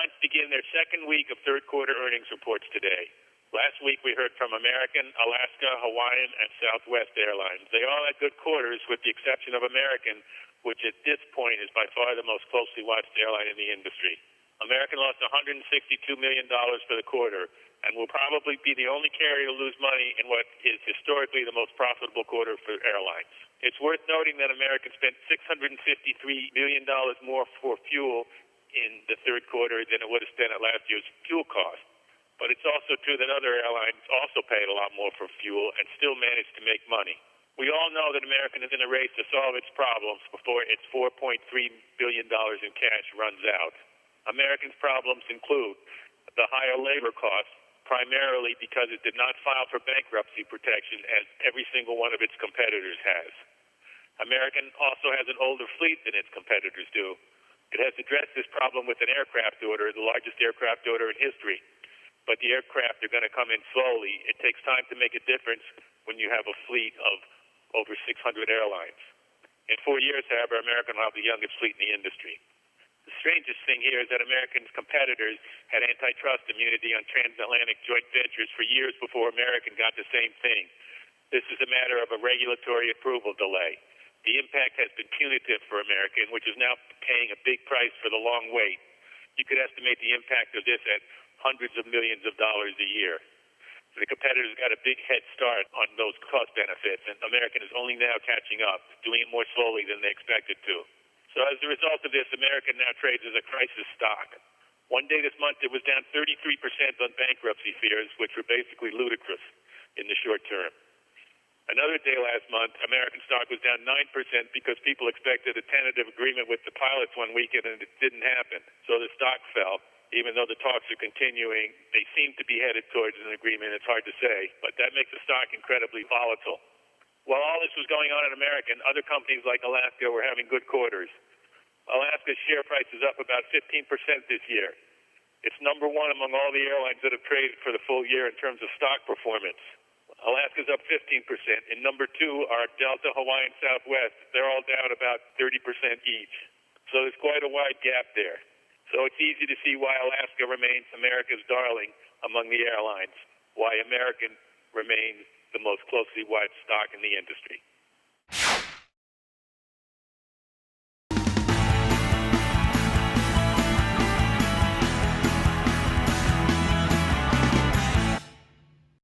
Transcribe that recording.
Airlines begin their second week of third-quarter earnings reports today. Last week, we heard from American, Alaska, Hawaiian, and Southwest Airlines. They all had good quarters, with the exception of American, which at this point is by far the most closely watched airline in the industry. American lost $162 million for the quarter and will probably be the only carrier to lose money in what is historically the most profitable quarter for airlines. It's worth noting that American spent $653 million more for fuel in the third quarter than it would have spent at last year's fuel cost. But it's also true that other airlines also paid a lot more for fuel and still managed to make money. We all know that American is in a race to solve its problems before its $4.3 billion in cash runs out. American's problems include the higher labor costs, primarily because it did not file for bankruptcy protection as every single one of its competitors has. American also has an older fleet than its competitors do. It has addressed this problem with an aircraft order, the largest aircraft order in history. But the aircraft are going to come in slowly. It takes time to make a difference when you have a fleet of over 600 airlines. In 4 years, however, American will have the youngest fleet in the industry. The strangest thing here is that American's competitors had antitrust immunity on transatlantic joint ventures for years before American got the same thing. This is a matter of a regulatory approval delay. The impact has been punitive for American, which is now paying a big price for the long wait. You could estimate the impact of this at hundreds of millions of dollars a year. The competitors got a big head start on those cost benefits, and American is only now catching up, doing it more slowly than they expected to. So as a result of this, American now trades as a crisis stock. One day this month, it was down 33% on bankruptcy fears, which were basically ludicrous in the short term. Another day last month, American stock was down 9% because people expected a tentative agreement with the pilots one weekend, and it didn't happen. So the stock fell. Even though the talks are continuing, they seem to be headed towards an agreement. It's hard to say, but that makes the stock incredibly volatile. While all this was going on in American, other companies like Alaska were having good quarters. Alaska's share price is up about 15% this year. It's number one among all the airlines that have traded for the full year in terms of stock performance. Alaska's up 15%. And number two are Delta, Hawaiian, Southwest. They're all down about 30% each. So there's quite a wide gap there. So it's easy to see why Alaska remains America's darling among the airlines, why American remains the most closely watched stock in the industry.